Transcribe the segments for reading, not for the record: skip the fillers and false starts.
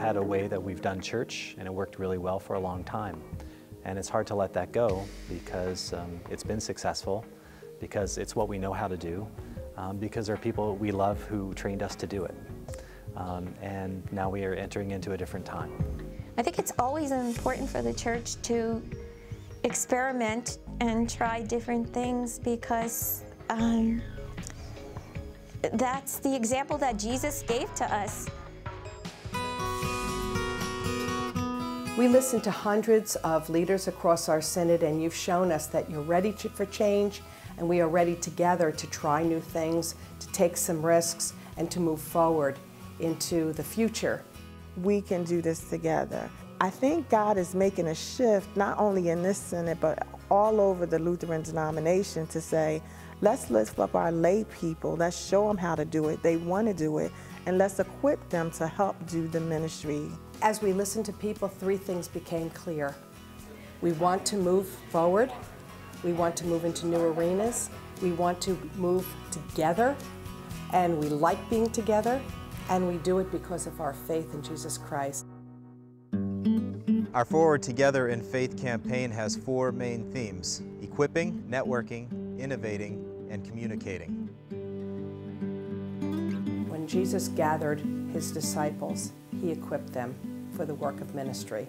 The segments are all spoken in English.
had a way that we've done church, and it worked really well for a long time. And it's hard to let that go because it's been successful, because it's what we know how to do, because there are people we love who trained us to do it. And now we are entering into a different time. I think it's always important for the church to experiment and try different things, because that's the example that Jesus gave to us. We listened to hundreds of leaders across our synod, and you've shown us that you're ready for change, and we are ready together to try new things, to take some risks, and to move forward into the future. We can do this together. I think God is making a shift, not only in this synod, but all over the Lutheran denomination, to say, let's lift up our lay people, let's show them how to do it, they want to do it, and let's equip them to help do the ministry. As we listened to people, three things became clear. We want to move forward, we want to move into new arenas, we want to move together, and we like being together, and we do it because of our faith in Jesus Christ. Our Forward Together in Faith campaign has four main themes: equipping, networking, innovating, and communicating. When Jesus gathered his disciples, he equipped them for the work of ministry.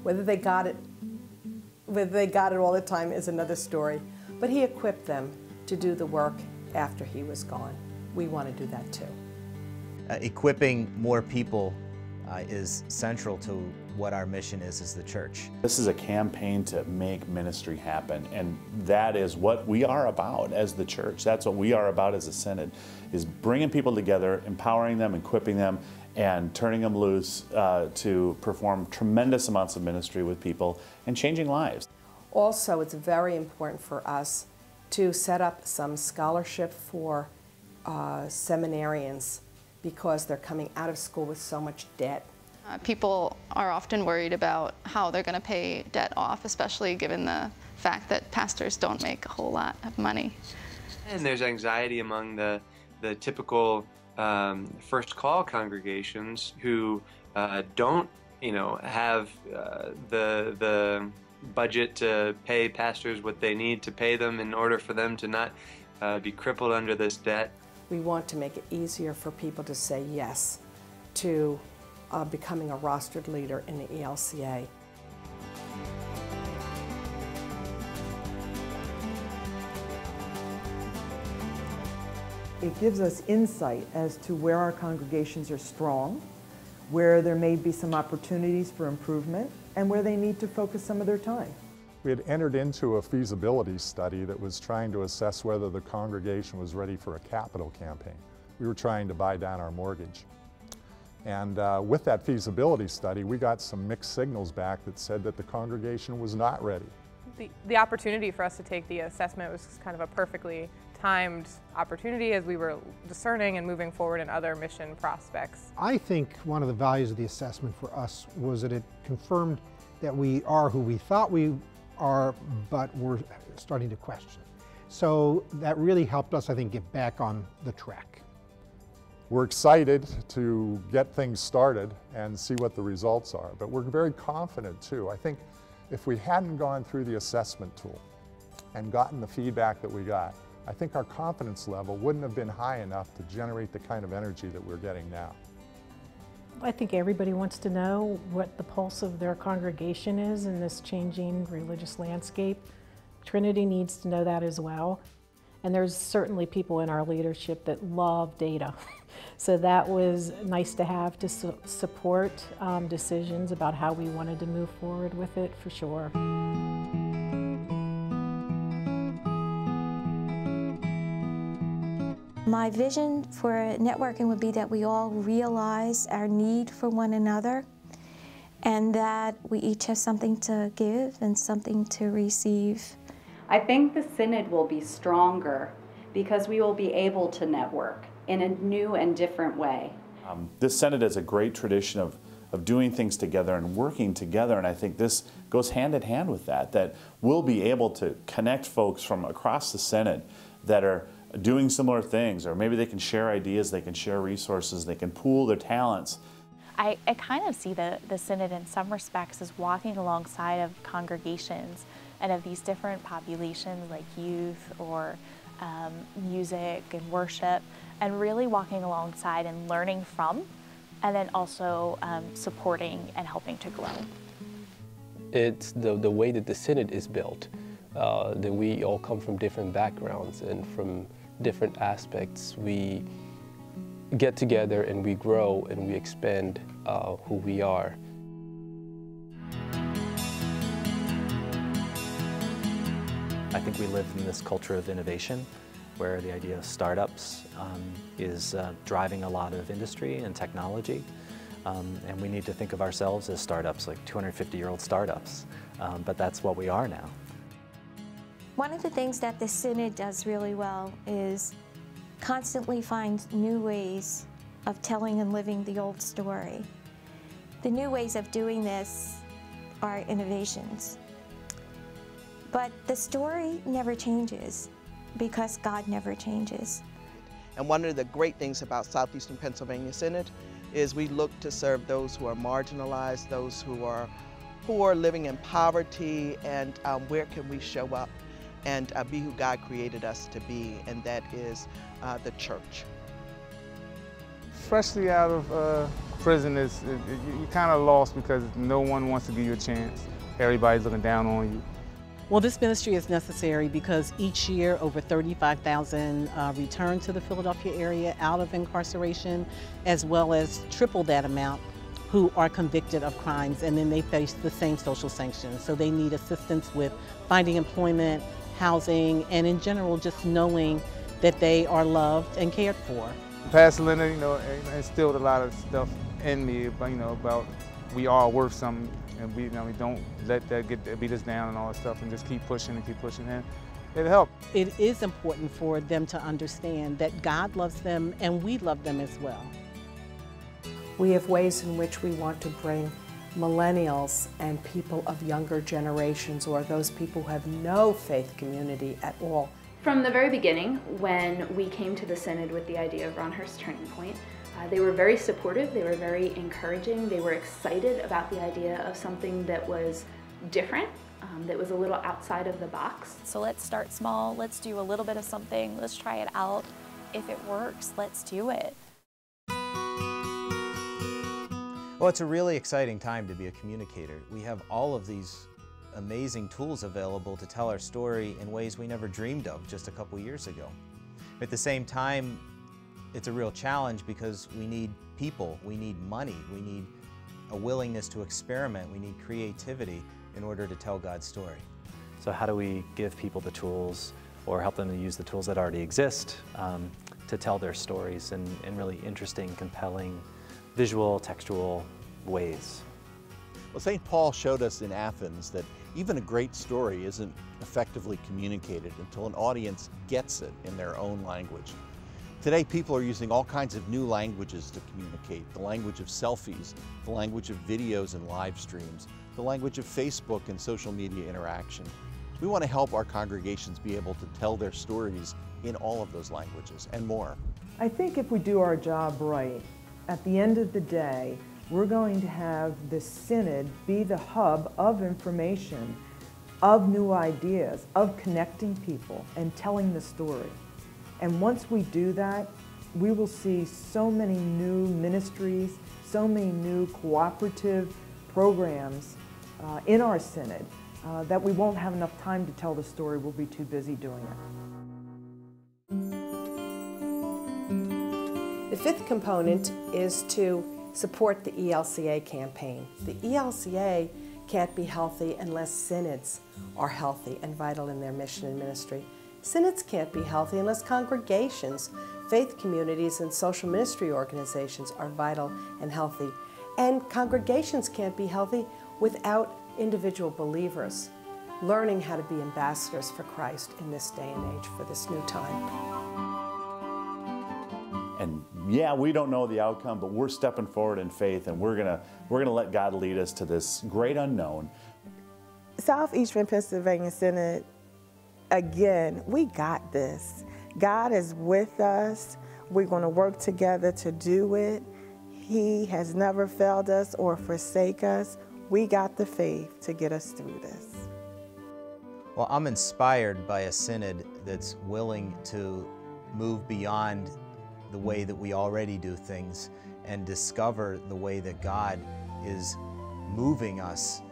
Whether they got it all the time is another story, but he equipped them to do the work after he was gone. We want to do that too. Equipping more people is central to what our mission is as the church. This is a campaign to make ministry happen, and that is what we are about as the church. That's what we are about as a synod, is bringing people together, empowering them, equipping them, and turning them loose to perform tremendous amounts of ministry with people and changing lives. Also, it's very important for us to set up some scholarship for seminarians, because they're coming out of school with so much debt. People are often worried about how they're going to pay debt off, especially given the fact that pastors don't make a whole lot of money. And there's anxiety among the typical first call congregations who don't, have the budget to pay pastors what they need to pay them in order for them to not be crippled under this debt. We want to make it easier for people to say yes to becoming a rostered leader in the ELCA. It gives us insight as to where our congregations are strong, where there may be some opportunities for improvement, and where they need to focus some of their time. We had entered into a feasibility study that was trying to assess whether the congregation was ready for a capital campaign. We were trying to buy down our mortgage. And with that feasibility study, we got some mixed signals back that said that the congregation was not ready. The opportunity for us to take the assessment was kind of a perfectly timed opportunity as we were discerning and moving forward in other mission prospects. I think one of the values of the assessment for us was that it confirmed that we are who we thought we are, but we're starting to question. So that really helped us, I think, get back on the track. We're excited to get things started and see what the results are, but we're very confident too. I think if we hadn't gone through the assessment tool and gotten the feedback that we got, I think our confidence level wouldn't have been high enough to generate the kind of energy that we're getting now. I think everybody wants to know what the pulse of their congregation is in this changing religious landscape. Trinity needs to know that as well. And there's certainly people in our leadership that love data. So that was nice to have to support decisions about how we wanted to move forward with it, for sure. My vision for networking would be that we all realize our need for one another, and that we each have something to give and something to receive. I think the Synod will be stronger because we will be able to network in a new and different way. This Synod is a great tradition of doing things together and working together, and I think this goes hand in hand with that, that we'll be able to connect folks from across the Synod that are doing similar things, or maybe they can share ideas, they can share resources, they can pool their talents. I kind of see the Synod in some respects as walking alongside of congregations and of these different populations like youth or music and worship, and really walking alongside and learning from, and then also supporting and helping to grow. It's the way that the Synod is built, that we all come from different backgrounds and from different aspects. We get together and we grow and we expand who we are. I think we live in this culture of innovation where the idea of startups is driving a lot of industry and technology. And we need to think of ourselves as startups, like 250-year-old startups. But that's what we are now. One of the things that the Synod does really well is constantly find new ways of telling and living the old story. The new ways of doing this are innovations. But the story never changes because God never changes. And one of the great things about Southeastern Pennsylvania Synod is we look to serve those who are marginalized, those who are poor, living in poverty, and where can we show up and be who God created us to be, and that is the church. Freshly out of prison, you're kind of lost because no one wants to give you a chance. Everybody's looking down on you. Well, this ministry is necessary because each year over 35,000 return to the Philadelphia area out of incarceration, as well as triple that amount who are convicted of crimes, and then they face the same social sanctions. So they need assistance with finding employment, housing, and in general just knowing that they are loved and cared for. Pastor Leonard, instilled a lot of stuff in me, about we are worth something, and we don't let that beat us down and all that stuff, and just keep pushing and keep pushing. And it helped. It is important for them to understand that God loves them and we love them as well. We have ways in which we want to bring millennials and people of younger generations, or those people who have no faith community at all. From the very beginning, when we came to the Synod with the idea of Ronhurst Turning Point, they were very supportive, they were very encouraging, they were excited about the idea of something that was different, that was a little outside of the box. So let's start small, let's do a little bit of something, let's try it out. If it works, let's do it. Well, it's a really exciting time to be a communicator. We have all of these amazing tools available to tell our story in ways we never dreamed of just a couple years ago. At the same time, it's a real challenge because we need people, we need money, we need a willingness to experiment, we need creativity in order to tell God's story. So how do we give people the tools or help them to use the tools that already exist to tell their stories in really interesting, compelling, visual, textual ways? Well, St. Paul showed us in Athens that even a great story isn't effectively communicated until an audience gets it in their own language. Today, people are using all kinds of new languages to communicate. The language of selfies, the language of videos and live streams, the language of Facebook and social media interaction. We want to help our congregations be able to tell their stories in all of those languages and more. I think if we do our job right, at the end of the day, we're going to have the Synod be the hub of information, of new ideas, of connecting people and telling the story. And once we do that, we will see so many new ministries, so many new cooperative programs in our Synod that we won't have enough time to tell the story. We'll be too busy doing it. The fifth component is to support the ELCA campaign. The ELCA can't be healthy unless synods are healthy and vital in their mission and ministry. Synods can't be healthy unless congregations, faith communities, and social ministry organizations are vital and healthy. And congregations can't be healthy without individual believers learning how to be ambassadors for Christ in this day and age, for this new time. And yeah, we don't know the outcome, but we're stepping forward in faith, and we're gonna let God lead us to this great unknown. Southeastern Pennsylvania Synod, again, we got this. God is with us. We're going to work together to do it. He has never failed us or forsake us. We got the faith to get us through this. Well, I'm inspired by a synod that's willing to move beyond the way that we already do things and discover the way that God is moving us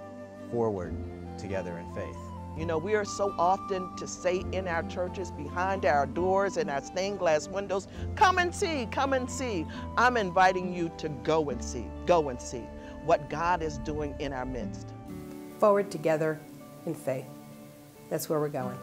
forward together in faith. You know, we are so often to say in our churches, behind our doors and our stained glass windows, come and see, come and see. I'm inviting you to go and see what God is doing in our midst. Forward together in faith. That's where we're going.